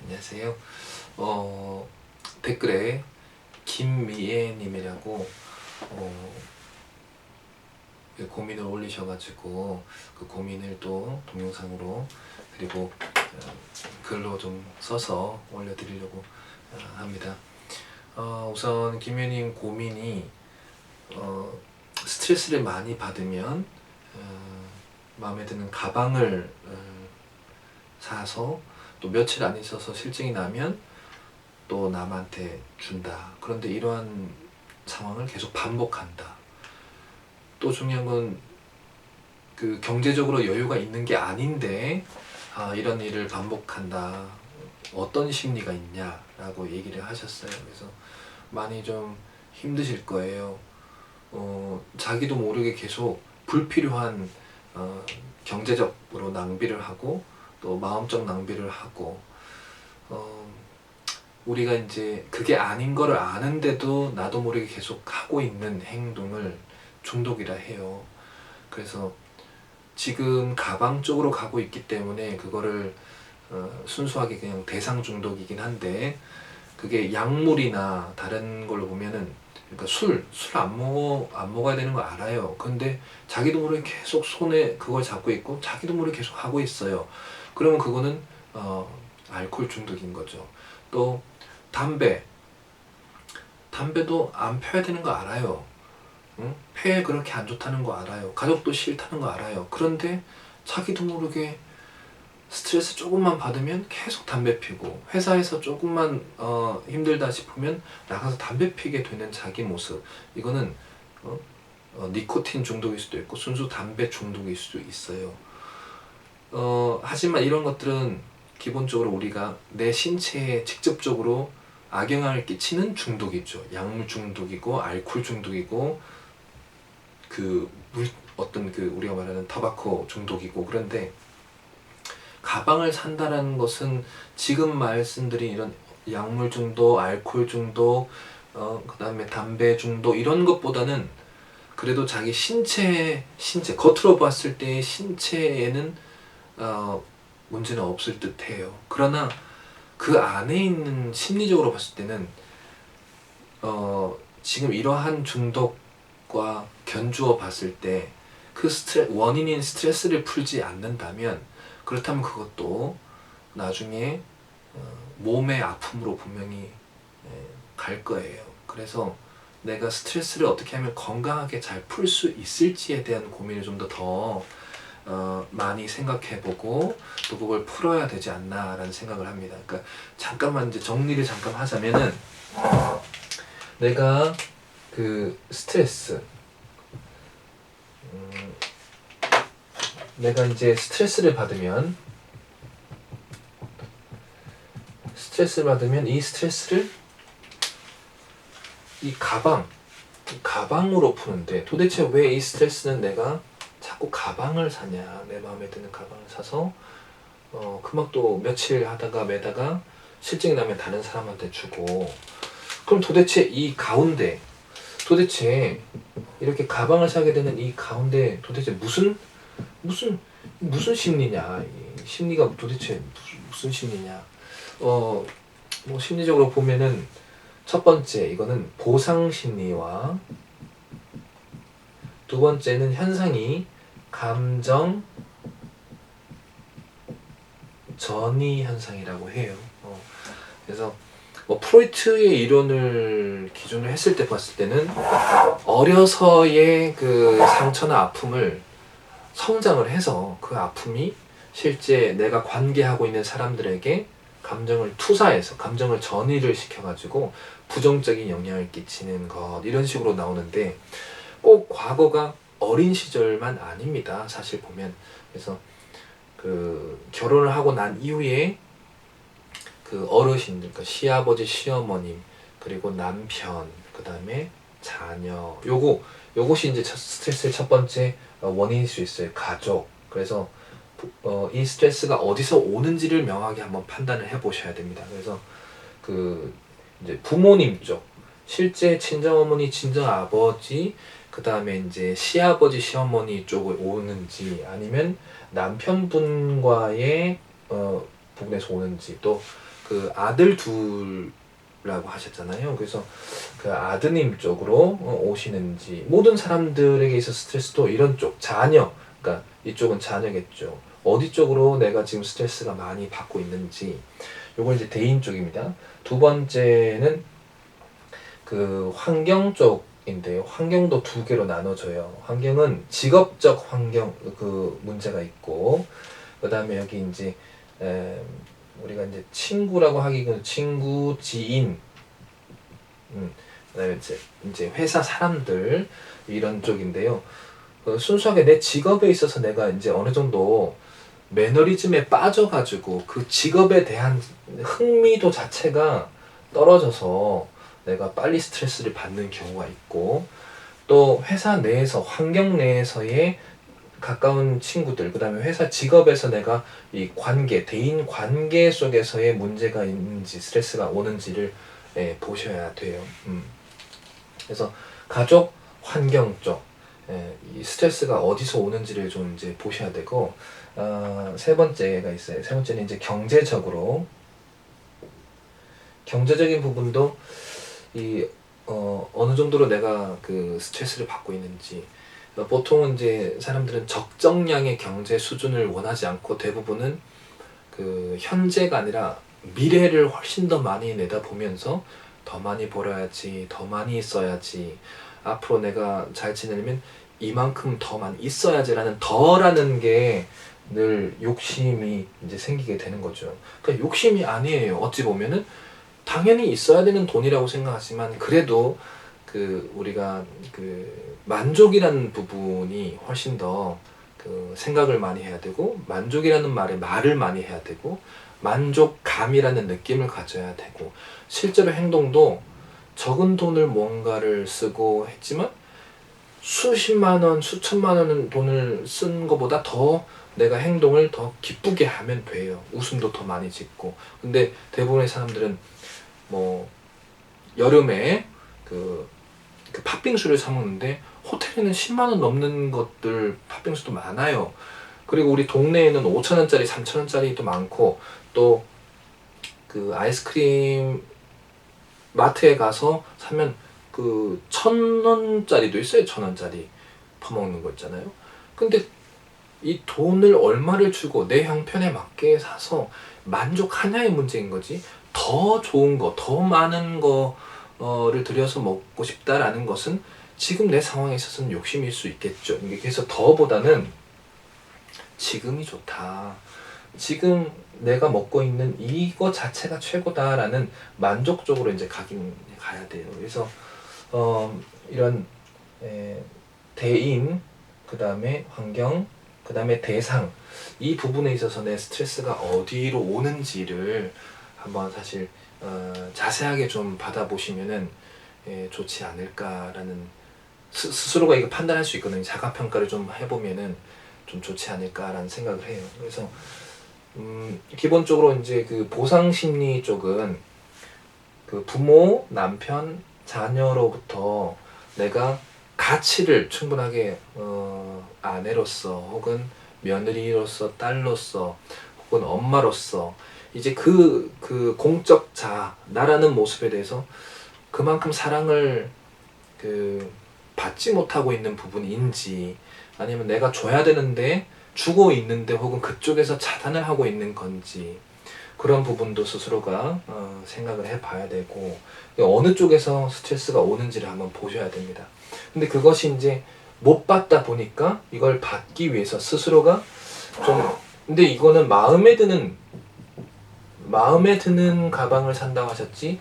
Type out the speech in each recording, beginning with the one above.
안녕하세요. 댓글에 김미애님이라고 고민을 올리셔가지고 그 고민을 또 동영상으로 그리고 글로 좀 써서 올려드리려고 합니다. 우선 김미애님 고민이 스트레스를 많이 받으면 마음에 드는 가방을 사서 또 며칠 안 있어서 실증이 나면 또 남한테 준다. 그런데 이러한 상황을 계속 반복한다. 또 중요한 건 그 경제적으로 여유가 있는 게 아닌데 이런 일을 반복한다. 어떤 심리가 있냐라고 얘기를 하셨어요. 그래서 많이 좀 힘드실 거예요. 자기도 모르게 계속 불필요한 경제적으로 낭비를 하고 또 마음적 낭비를 하고 우리가 이제 그게 아닌 거를 아는데도 나도 모르게 계속 하고 있는 행동을 중독이라 해요. 그래서 지금 가방 쪽으로 가고 있기 때문에 그거를 순수하게 그냥 대상 중독이긴 한데 그게 약물이나 다른 걸로 보면은 그러니까 술 안 먹어야 되는 거 알아요. 근데 자기도 모르게 계속 손에 그걸 잡고 있고 자기도 모르게 계속 하고 있어요. 그러면 그거는 알코올 중독인 거죠. 또 담배도 안 펴야 되는 거 알아요. 응? 폐에 그렇게 안 좋다는 거 알아요. 가족도 싫다는 거 알아요. 그런데 자기도 모르게 스트레스 조금만 받으면 계속 담배 피고 회사에서 조금만 힘들다 싶으면 나가서 담배 피게 되는 자기 모습, 이거는 니코틴 중독일 수도 있고 순수 담배 중독일 수도 있어요. 하지만 이런 것들은 기본적으로 우리가 내 신체에 직접적으로 악영향을 끼치는 중독이죠. 약물 중독이고 알코올 중독이고 어떤 우리가 말하는 타바코 중독이고. 그런데 가방을 산다라는 것은 지금 말씀드린 이런 약물 중독, 알코올 중독, 그 다음에 담배 중독 이런 것보다는 그래도 자기 신체 겉으로 봤을 때 신체에는 문제는 없을 듯해요. 그러나 그 안에 있는 심리적으로 봤을 때는 지금 이러한 중독과 견주어 봤을 때 그 원인인 스트레스를 풀지 않는다면, 그렇다면 그것도 나중에 몸의 아픔으로 분명히 갈 거예요. 그래서 내가 스트레스를 어떻게 하면 건강하게 잘 풀 수 있을지에 대한 고민을 좀 더 많이 생각해보고 또 그걸 풀어야 되지 않나라는 생각을 합니다. 그러니까 잠깐만 이제 정리를 잠깐 하자면은, 내가 그 스트레스, 내가 이제 스트레스를 받으면 이 스트레스를 이 가방으로 푸는데, 도대체 왜 이 스트레스는 내가 자꾸 가방을 사냐, 내 마음에 드는 가방을 사서 그만 또 며칠 하다가 매다가 실증이 나면 다른 사람한테 주고. 그럼 도대체 이렇게 가방을 사게 되는 이 가운데 도대체 무슨 심리냐, 이 심리가 도대체 무슨 심리냐. 뭐 심리적으로 보면은 첫 번째, 이거는 보상 심리와 두 번째는 현상이 감정 전이 현상이라고 해요. 그래서 프로이트의 이론을 기준으로 했을 때 봤을 때는 어려서의 그 상처나 아픔을 성장을 해서 그 아픔이 실제 내가 관계하고 있는 사람들에게 감정을 투사해서 감정을 전이를 시켜가지고 부정적인 영향을 끼치는 것, 이런 식으로 나오는데 꼭 과거가 어린 시절만 아닙니다. 사실 보면. 그래서 결혼을 하고 난 이후에 그 어르신들, 그러니까 시아버지, 시어머님, 그리고 남편, 그 다음에 자녀, 요것이 이제 스트레스의 첫 번째 원인일 수 있어요. 가족. 그래서 이 스트레스가 어디서 오는지를 명확히 한번 판단을 해보셔야 됩니다. 그래서 이제 부모님 쪽, 실제 친정어머니, 친정아버지, 그 다음에 이제 시아버지, 시어머니 쪽에 오는지, 아니면 남편분과의 부분에서 오는지, 또 그 아들 둘라고 하셨잖아요. 그래서 그 아드님 쪽으로 오시는지, 모든 사람들에게 있어 스트레스도 이런 쪽, 자녀, 그러니까 이쪽은 자녀겠죠. 어디 쪽으로 내가 지금 스트레스가 많이 받고 있는지, 요건 이제 대인 쪽입니다. 두 번째는 그 환경 쪽인데요. 환경도 두 개로 나눠져요. 환경은 직업적 환경 그 문제가 있고, 그 다음에 여기 이제 우리가 이제 친구라고 하기는 친구, 지인, 그다음에 이제 회사 사람들 이런 쪽인데요. 순수하게 내 직업에 있어서 내가 이제 어느 정도 매너리즘에 빠져가지고 그 직업에 대한 흥미도 자체가 떨어져서 내가 빨리 스트레스를 받는 경우가 있고, 또 회사 내에서 환경 내에서의 가까운 친구들, 그 다음에 회사 직업에서 내가 이 관계, 대인 관계 속에서의 문제가 있는지 스트레스가 오는지를 보셔야 돼요. 그래서 가족, 환경 쪽, 이 스트레스가 어디서 오는지를 좀 이제 보셔야 되고, 세 번째가 있어요. 세 번째는 이제 경제적인 부분도 어느 정도로 내가 그 스트레스를 받고 있는지. 보통은 이제 사람들은 적정량의 경제 수준을 원하지 않고 대부분은 그 현재가 아니라 미래를 훨씬 더 많이 내다보면서 더 많이 벌어야지, 더 많이 써야지, 앞으로 내가 잘 지내려면 이만큼 더 많이 있어야지라는 더라는 게 늘 욕심이 이제 생기게 되는 거죠. 그러니까 욕심이 아니에요. 어찌 보면은 당연히 있어야 되는 돈이라고 생각하지만, 그래도 그 우리가 그 만족이라는 부분이 훨씬 더 그 생각을 많이 해야 되고, 만족이라는 말을 많이 해야 되고, 만족감이라는 느낌을 가져야 되고, 실제로 행동도 적은 돈을 뭔가를 쓰고 했지만 수십만 원, 수천만 원 돈을 쓴 것보다 더 내가 행동을 더 기쁘게 하면 돼요. 웃음도 더 많이 짓고. 근데 대부분의 사람들은 뭐 여름에 그 팥빙수를 사 먹는데 호텔에는 10만 원 넘는 것들 팥빙수도 많아요. 그리고 우리 동네에는 5천 원짜리, 3천 원짜리도 많고, 또 그 아이스크림 마트에 가서 사면 그 1,000원짜리도 있어요. 1,000원짜리 퍼먹는 거 있잖아요. 근데 이 돈을 얼마를 주고 내 형편에 맞게 사서 만족하냐의 문제인 거지, 더 좋은 거, 더 많은 거를 들여서 먹고 싶다라는 것은 지금 내 상황에 있어서는 욕심일 수 있겠죠. 그래서 더보다는 지금이 좋다, 지금 내가 먹고 있는 이거 자체가 최고다라는 만족적으로 이제 가야 돼요. 그래서 이런 대인, 그 다음에 환경, 그 다음에 대상, 이 부분에 있어서 내 스트레스가 어디로 오는지를 한번 사실 자세하게 좀 받아보시면은 좋지 않을까라는, 스스로가 이거 판단할 수 있거든요. 자가평가를 좀 해보면은 좀 좋지 않을까라는 생각을 해요. 그래서 기본적으로 이제 그 보상심리 쪽은 그 부모, 남편, 자녀로부터 내가 가치를 충분하게 아내로서, 혹은 며느리로서, 딸로서, 혹은 엄마로서 이제 그 공적 나라는 모습에 대해서 그만큼 사랑을 받지 못하고 있는 부분인지, 아니면 내가 줘야 되는데 주고 있는데 혹은 그쪽에서 차단을 하고 있는 건지, 그런 부분도 스스로가 생각을 해봐야 되고, 어느 쪽에서 스트레스가 오는지를 한번 보셔야 됩니다. 근데 그것이 이제 못 받다 보니까 이걸 받기 위해서 스스로가 근데 이거는 마음에 드는 가방을 산다고 하셨지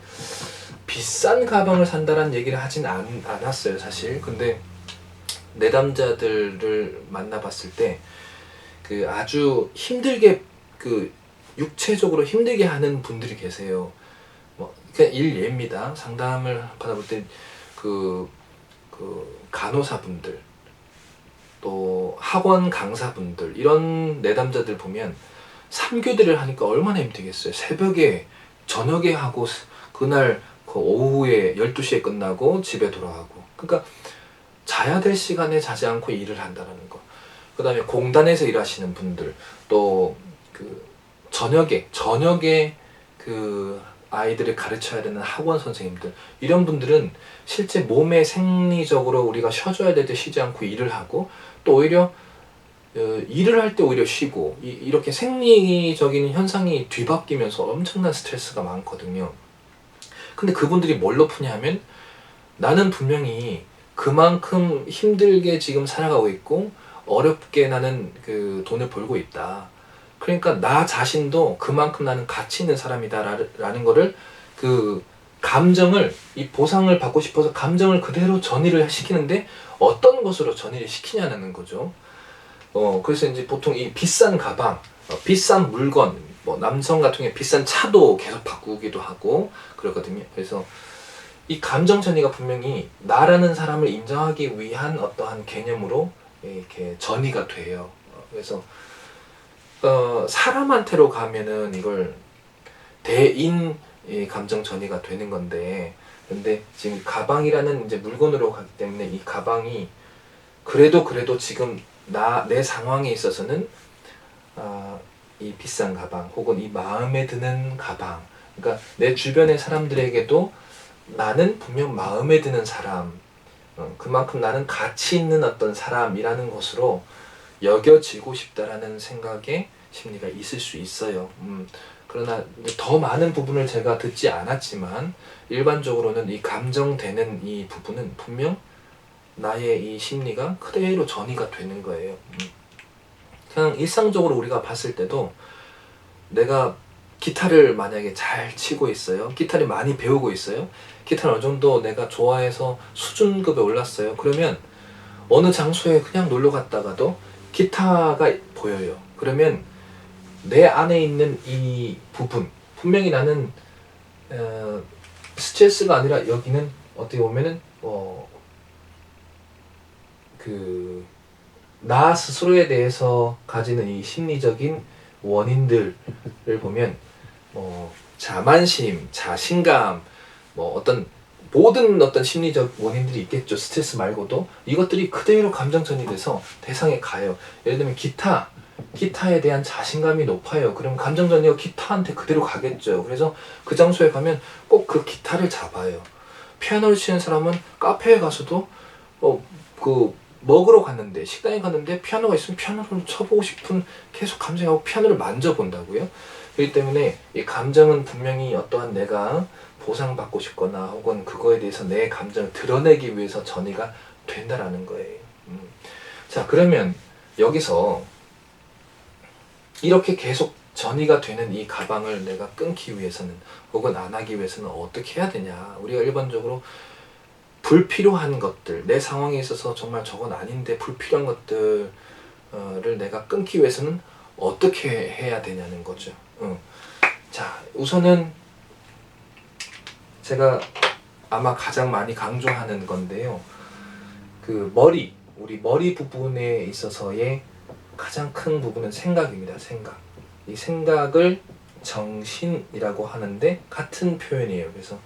비싼 가방을 산다라는 얘기를 하진 않았어요, 사실. 근데 내담자들을 만나봤을 때 그 아주 힘들게 육체적으로 힘들게 하는 분들이 계세요. 뭐 그냥 일예입니다. 상담을 받아볼 때 그 간호사분들, 또 학원 강사분들, 이런 내담자들 보면 3교대를 하니까 얼마나 힘들겠어요. 새벽에, 저녁에 하고, 그날 그 오후에 12시에 끝나고 집에 돌아가고. 그러니까 자야 될 시간에 자지 않고 일을 한다는 거. 그 다음에 공단에서 일하시는 분들, 또 저녁에 그 아이들을 가르쳐야 되는 학원 선생님들, 이런 분들은 실제 몸에 생리적으로 우리가 쉬어줘야 될 때 쉬지 않고 일을 하고, 또 오히려 일을 할 때 오히려 쉬고, 이렇게 생리적인 현상이 뒤바뀌면서 엄청난 스트레스가 많거든요. 근데 그분들이 뭘로 푸냐면, 나는 분명히 그만큼 힘들게 지금 살아가고 있고 어렵게 나는 그 돈을 벌고 있다. 그러니까 나 자신도 그만큼 나는 가치 있는 사람이다 라는 거를, 그 감정을, 이 보상을 받고 싶어서 감정을 그대로 전이를 시키는데, 어떤 것으로 전이를 시키냐는 거죠. 그래서 이제 보통 이 비싼 가방, 비싼 물건, 뭐 남성 같은 경우에 비싼 차도 계속 바꾸기도 하고 그러거든요. 그래서 이 감정 전이가 분명히 나라는 사람을 인정하기 위한 어떠한 개념으로 이렇게 전이가 돼요. 그래서 사람한테로 가면은 이걸 대인 감정 전이가 되는 건데, 근데 지금 가방이라는 이제 물건으로 가기 때문에 이 가방이 그래도 지금 내 상황에 있어서는 이 비싼 가방 혹은 이 마음에 드는 가방, 그러니까 내 주변의 사람들에게도 나는 분명 마음에 드는 사람, 그만큼 나는 가치 있는 어떤 사람이라는 것으로 여겨지고 싶다라는 생각의 심리가 있을 수 있어요. 그러나 더 많은 부분을 제가 듣지 않았지만, 일반적으로는 이 감정되는 이 부분은 분명 나의 이 심리가 그대로 전이가 되는 거예요. 그냥 일상적으로 우리가 봤을 때도, 내가 기타를 만약에 잘 치고 있어요. 기타를 많이 배우고 있어요. 기타를 어느 정도 내가 좋아해서 수준급에 올랐어요. 그러면 어느 장소에 그냥 놀러 갔다가도 기타가 보여요. 그러면 내 안에 있는 이 부분, 분명히 나는 스트레스가 아니라 여기는 어떻게 보면은 나 스스로에 대해서 가지는 이 심리적인 원인들을 보면, 자만심, 자신감, 모든 어떤 심리적 원인들이 있겠죠. 스트레스 말고도 이것들이 그대로 감정전이 돼서 대상에 가요. 예를 들면 기타에 대한 자신감이 높아요. 그럼 감정전이가 기타한테 그대로 가겠죠. 그래서 그 장소에 가면 꼭 그 기타를 잡아요. 피아노를 치는 사람은 카페에 가서도 먹으러 갔는데, 식당에 갔는데 피아노가 있으면 피아노를 쳐보고 싶은 계속 감정하고 피아노를 만져본다고요. 그렇기 때문에 이 감정은 분명히 어떠한 내가 보상받고 싶거나 혹은 그거에 대해서 내 감정을 드러내기 위해서 전이가 된다라는 거예요. 자, 그러면 여기서 이렇게 계속 전이가 되는 이 가방을 내가 끊기 위해서는, 혹은 안 하기 위해서는 어떻게 해야 되냐. 우리가 일반적으로 불필요한 것들, 내 상황에 있어서 정말 저건 아닌데 불필요한 것들을 내가 끊기 위해서는 어떻게 해야 되냐는 거죠. 자, 우선은 제가 아마 가장 많이 강조하는 건데요. 우리 머리 부분에 있어서의 가장 큰 부분은 생각입니다. 생각. 이 생각을 정신이라고 하는데 같은 표현이에요. 그래서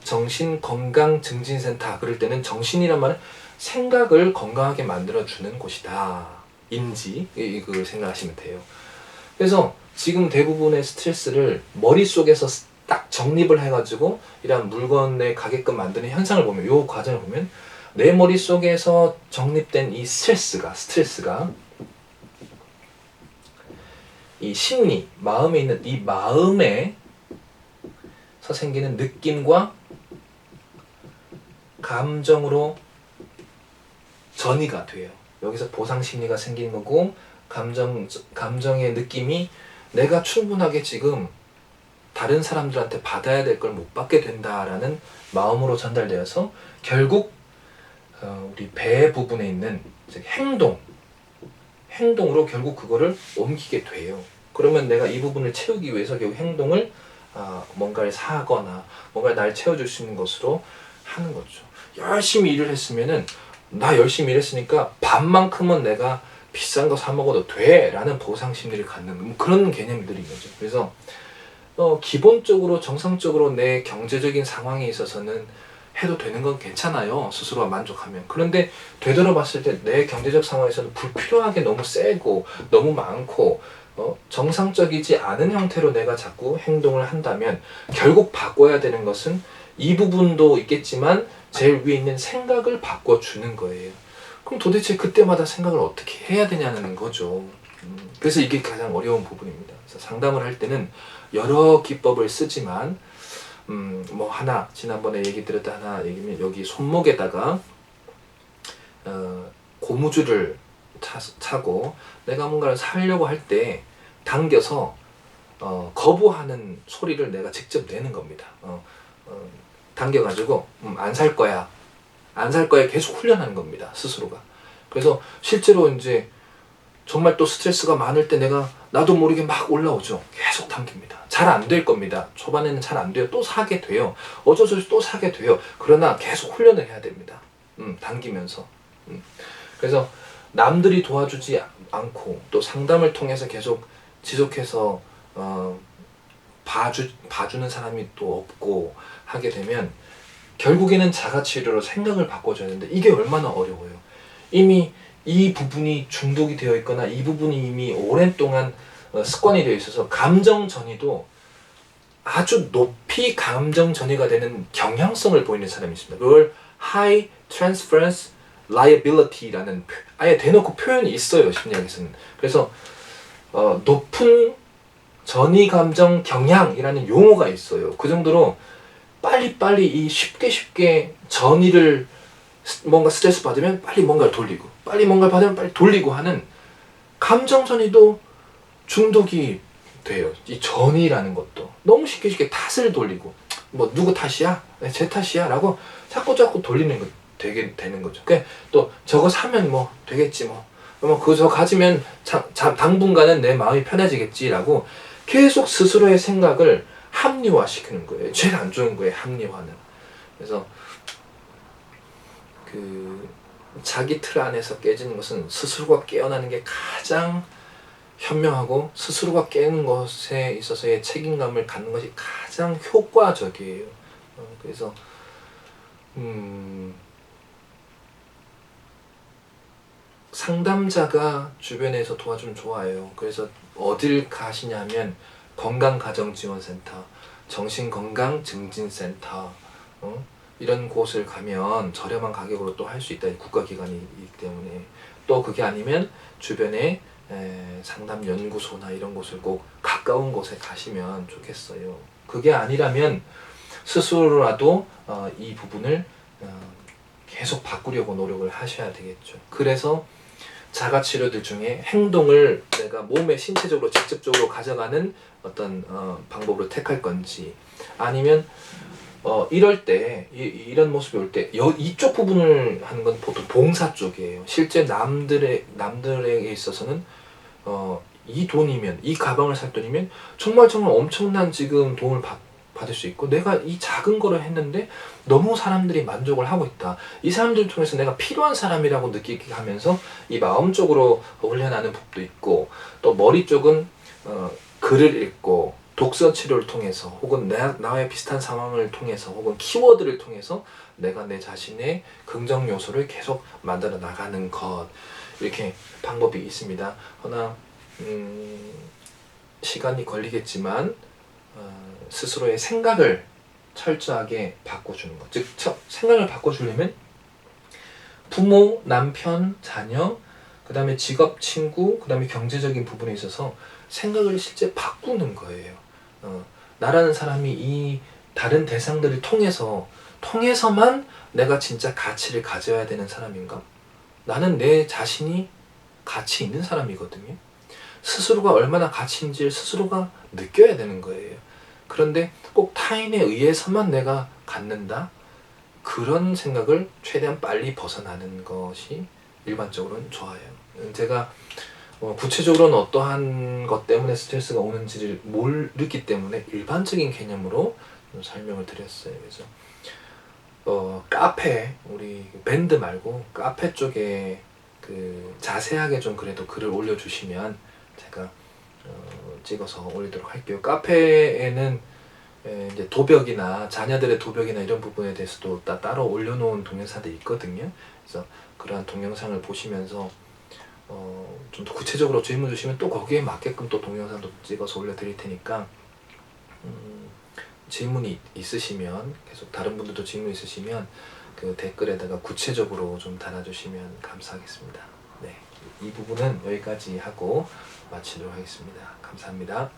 정신건강증진센터, 그럴 때는 정신이란 말은 생각을 건강하게 만들어주는 곳이다, 이걸 생각하시면 돼요. 그래서 지금 대부분의 스트레스를 머릿속에서 딱 정립을 해가지고 이런 물건에 가게끔 만드는 현상을 보면, 이 과정을 보면 내 머릿속에서 정립된 이 스트레스가 이 심리, 마음에 있는 이 마음에서 생기는 느낌과 감정으로 전이가 돼요. 여기서 보상 심리가 생기는 거고, 감정의 느낌이 내가 충분하게 지금 다른 사람들한테 받아야 될 걸 못 받게 된다라는 마음으로 전달되어서 결국 우리 배 부분에 있는 즉 행동으로 결국 그거를 옮기게 돼요. 그러면 내가 이 부분을 채우기 위해서 결국 행동을 뭔가를 사거나 뭔가를 날 채워줄 수 있는 것으로 하는 거죠. 열심히 일을 했으면은, 나 열심히 일했으니까 반만큼은 내가 비싼 거 사 먹어도 돼 라는 보상 심리를 갖는 그런 개념들인 거죠. 그래서 기본적으로 정상적으로 내 경제적인 상황에 있어서는 해도 되는 건 괜찮아요, 스스로가 만족하면. 그런데 되돌아봤을 때 내 경제적 상황에서는 불필요하게 너무 세고 너무 많고 정상적이지 않은 형태로 내가 자꾸 행동을 한다면 결국 바꿔야 되는 것은 이 부분도 있겠지만 제일 위에 있는 생각을 바꿔주는 거예요. 그럼 도대체 그때마다 생각을 어떻게 해야 되냐는 거죠. 그래서 이게 가장 어려운 부분입니다. 그래서 상담을 할 때는 여러 기법을 쓰지만 뭐 하나 지난번에 얘기 드렸다 하나 얘기면 여기 손목에다가 고무줄을 차고 내가 뭔가를 사려고 할 때 당겨서 거부하는 소리를 내가 직접 내는 겁니다. 당겨가지고 안 살 거야, 안 살 거야 계속 훈련하는 겁니다, 스스로가. 그래서 실제로 이제 정말 또 스트레스가 많을 때 나도 모르게 막 올라오죠. 계속 당깁니다. 잘 안 될 겁니다. 초반에는 잘 안 돼요. 또 사게 돼요. 어쩔 수 없이 또 사게 돼요. 그러나 계속 훈련을 해야 됩니다. 당기면서. 그래서 남들이 도와주지 않고 또 상담을 통해서 계속 지속해서 봐주는 사람이 또 없고 하게 되면 결국에는 자가치료로 생각을 바꿔줘야 되는데 이게 얼마나 어려워요. 이미 이 부분이 중독이 되어 있거나 이 부분이 이미 오랜 동안 습관이 되어 있어서 감정 전이도 아주 높이 감정 전이가 되는 경향성을 보이는 사람이 있습니다. 그걸 High Transference Liability라는 아예 대놓고 표현이 있어요, 심리학에서는. 그래서 높은 전이 감정 경향이라는 용어가 있어요. 그 정도로 빨리빨리 이 쉽게 전이를 뭔가 스트레스 받으면 빨리 뭔가를 돌리고 빨리 뭔가를 받으면 빨리 돌리고 하는 감정 전이도 중독이 돼요. 이 전이라는 것도 너무 쉽게 탓을 돌리고 뭐 누구 탓이야? 제 탓이야? 라고 자꾸 돌리는 거 되게 되는 거죠. 또 저거 사면 뭐 되겠지 뭐 그저 가지면 당분간은 내 마음이 편해지겠지라고 계속 스스로의 생각을 합리화시키는 거예요. 제일 안 좋은 거예요, 합리화는. 그래서 자기 틀 안에서 깨지는 것은 스스로가 깨어나는 게 가장 현명하고 스스로가 깨는 것에 있어서의 책임감을 갖는 것이 가장 효과적이에요. 그래서 상담자가 주변에서 도와주면 좋아요. 그래서 어딜 가시냐면 건강가정지원센터, 정신건강증진센터 이런 곳을 가면 저렴한 가격으로 또 할 수 있다. 국가기관이기 때문에. 또 그게 아니면 주변에 상담연구소나 이런 곳을 꼭 가까운 곳에 가시면 좋겠어요. 그게 아니라면 스스로라도 이 부분을 계속 바꾸려고 노력을 하셔야 되겠죠. 그래서 자가치료들 중에 행동을 내가 몸에 신체적으로 직접적으로 가져가는 어떤 방법으로 택할 건지 아니면 이럴 때 이런 모습이 올 때 이쪽 부분을 하는 건 보통 봉사 쪽이에요. 실제 남들에게 있어서는 이 돈이면 이 가방을 살 돈이면 정말 엄청난 지금 도움을 받을 수 있고 내가 이 작은 거를 했는데 너무 사람들이 만족을 하고 있다. 이 사람들을 통해서 내가 필요한 사람이라고 느끼게 하면서 이 마음 쪽으로 훈련하는 법도 있고 또 머리 쪽은 글을 읽고 독서 치료를 통해서 혹은 나와 비슷한 상황을 통해서 혹은 키워드를 통해서 내가 내 자신의 긍정 요소를 계속 만들어 나가는 것 이렇게 방법이 있습니다. 그러나 시간이 걸리겠지만 스스로의 생각을 철저하게 바꿔주는 것. 즉 생각을 바꿔주려면 부모, 남편, 자녀, 그 다음에 직업, 친구, 그 다음에 경제적인 부분에 있어서 생각을 실제 바꾸는 거예요. 나라는 사람이 이 다른 대상들을 통해서만 내가 진짜 가치를 가져야 되는 사람인가? 나는 내 자신이 가치 있는 사람이거든요. 스스로가 얼마나 가치 있는지를 스스로가 느껴야 되는 거예요. 그런데 꼭 타인에 의해서만 내가 갖는다? 그런 생각을 최대한 빨리 벗어나는 것이 일반적으로는 좋아요. 제가 구체적으로는 어떠한 것 때문에 스트레스가 오는지를 모르기 때문에 일반적인 개념으로 설명을 드렸어요. 그래서 카페, 우리 밴드 말고 카페 쪽에 자세하게 좀 그래도 글을 올려주시면 제가 찍어서 올리도록 할게요. 카페에는 이제 도벽이나 자녀들의 도벽이나 이런 부분에 대해서도 따로 올려놓은 동영상들이 있거든요. 그래서 그러한 동영상을 보시면서 좀 더 구체적으로 질문 주시면 또 거기에 맞게끔 또 동영상도 찍어서 올려드릴 테니까 질문이 있으시면 계속 다른 분들도 질문 있으시면 그 댓글에다가 구체적으로 좀 달아주시면 감사하겠습니다. 네, 이 부분은 여기까지 하고 마치도록 하겠습니다. 감사합니다.